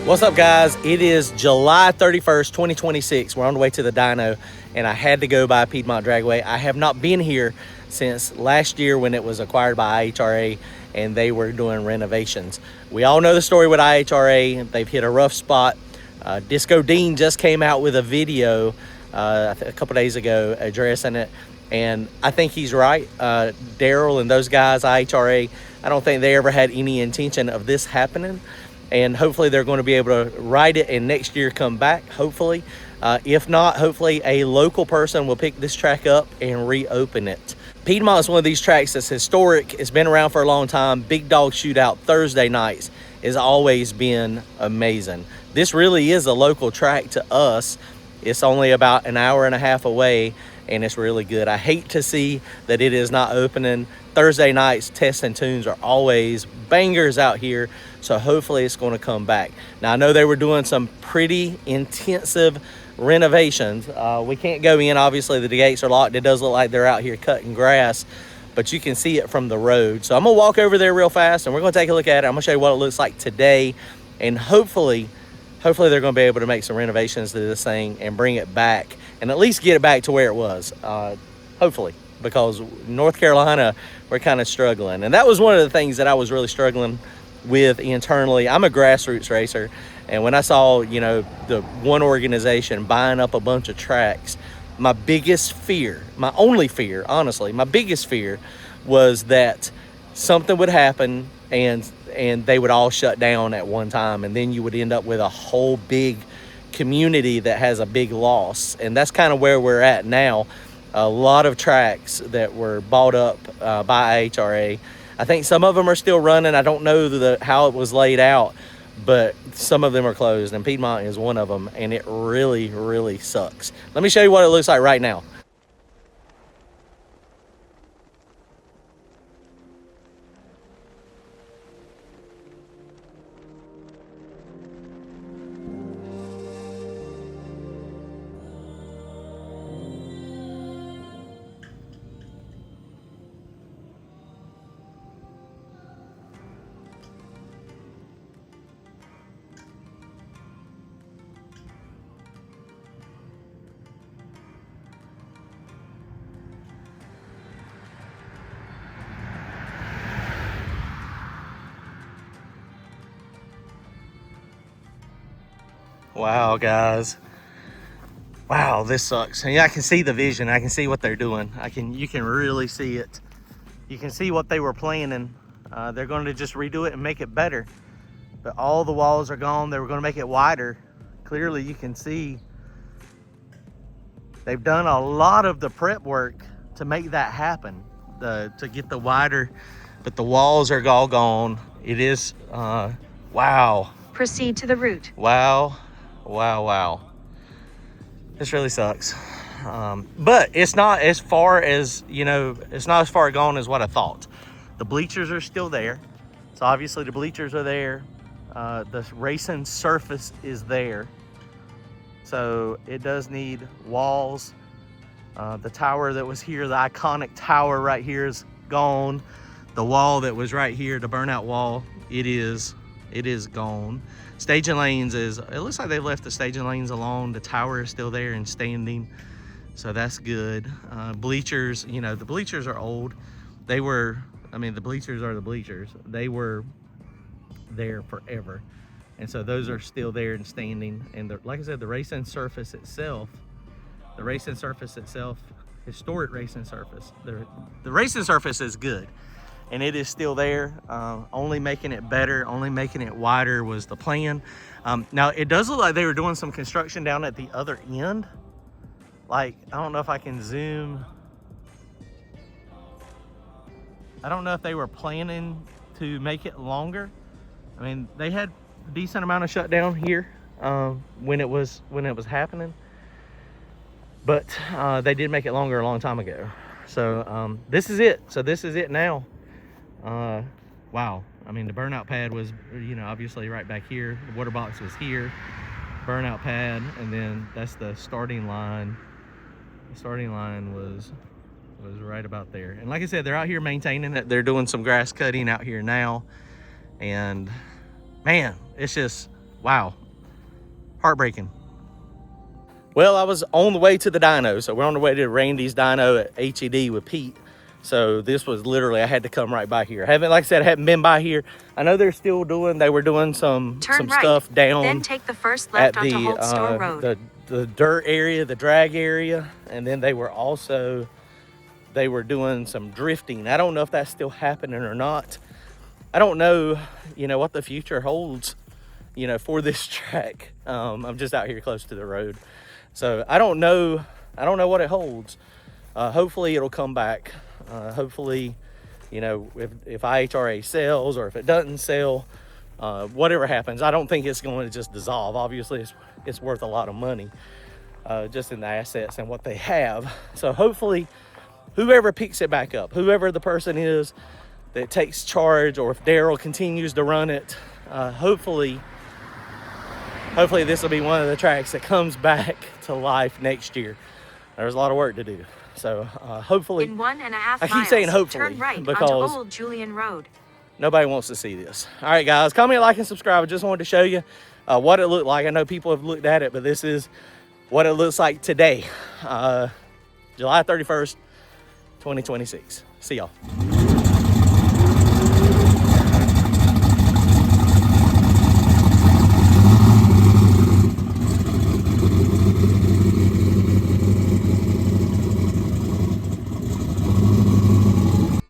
What's up, guys? It is July 31st, 2026. We're on the way to the dyno, and I had to go by Piedmont Dragway. I have not been here since last year when it was acquired by IHRA and they were doing renovations. We all know the story with IHRA. They've hit a rough spot. Disco Dean just came out with a video a couple days ago addressing it, and I think he's right. Daryl and those guys, IHRA, I don't think they ever had any intention of this happening. And hopefully they're going to be able to ride it and next year come back, hopefully. If not, hopefully a local person will pick this track up and reopen it. Piedmont is one of these tracks that's historic. It's been around for a long time. Big Dog Shootout Thursday nights has always been amazing. This really is a local track to us. It's only about an hour and a half away, and it's really good. I hate to see that it is not opening. Thursday nights, Tests and Tunes are always bangers out here, so hopefully it's going to come back. Now, I know they were doing some pretty intensive renovations. We can't go in, obviously the gates are locked. It does look like they're out here cutting grass, but you can see it from the road. So I'm gonna walk over there real fast and we're gonna take a look at it. I'm gonna show you what it looks like today, and hopefully they're gonna be able to make some renovations to this thing and bring it back and at least get it back to where it was, hopefully, because North Carolina, we're kind of struggling. And that was one of the things that I was really struggling with internally. I'm a grassroots racer, and when I saw, the one organization buying up a bunch of tracks, my biggest fear, my only fear, honestly, my biggest fear was that something would happen and they would all shut down at one time, and then you would end up with a whole big community that has a big loss. And that's kind of where we're at now. A lot of tracks that were bought up by IHRA. I think some of them are still running. I don't know how it was laid out, but some of them are closed, and Piedmont is one of them, and it really, really sucks. Let me show you what it looks like right now. Wow, guys. Wow, this sucks. And I can see the vision. I can see what they're doing. You can really see it. You can see what they were planning. They're going to just redo it and make it better. But all the walls are gone. They were going to make it wider. Clearly, you can see they've done a lot of the prep work to make that happen, to get the wider, but the walls are all gone. It is, wow. Proceed to the route. Wow. This really sucks. But it's not as far as, it's not as far gone as what I thought. The bleachers are still there. So obviously the bleachers are there. The racing surface is there. So it does need walls. The tower that was here, the iconic tower right here, is gone. The wall that was right here, the burnout wall, it is gone. Staging lanes it looks like they left the staging lanes alone. The tower is still there and standing, so that's good. Bleachers, the bleachers are old. The bleachers are the bleachers. They were there forever, and so those are still there and standing. And like I said, the racing surface itself, historic racing surface, the racing surface is good. And it is still there. Only making it better, only making it wider was the plan. Now, it does look like they were doing some construction down at the other end. Like, I don't know if I can zoom. I don't know if they were planning to make it longer. I mean, they had a decent amount of shutdown here when it was happening. But they did make it longer a long time ago. So this is it. So this is it now. Wow. I mean, the burnout pad was, obviously right back here. The water box was here, burnout pad, and then that's the starting line. The starting line was right about there. And like I said, they're out here maintaining it. They're doing some grass cutting out here now. And man, it's just, Wow, heartbreaking. Well, I was on the way to the dyno. So we're on the way to Randy's dyno at HED with Pete. So this was literally, I had to come right by here. Like I said, I haven't been by here. I know they were doing some right, stuff down then take the first left at onto Holt Store Road. the dirt area, the drag area. And then they were doing some drifting. I don't know if that's still happening or not. I don't know, what the future holds, for this track. I'm just out here close to the road. So I don't know what it holds. Hopefully it'll come back. Hopefully, if IHRA sells or if it doesn't sell, whatever happens, I don't think it's going to just dissolve. Obviously, it's worth a lot of money, just in the assets and what they have. So hopefully, whoever picks it back up, whoever the person is that takes charge, or if Daryl continues to run it, hopefully this will be one of the tracks that comes back to life next year. There's a lot of work to do. So hopefully, in 1.5 miles, I keep saying hopefully, turn right because onto Old Julian Road. Nobody wants to see this. All right, guys, comment, like, and subscribe. I just wanted to show you what it looked like. I know people have looked at it, but this is what it looks like today, July 31st, 2026. See y'all.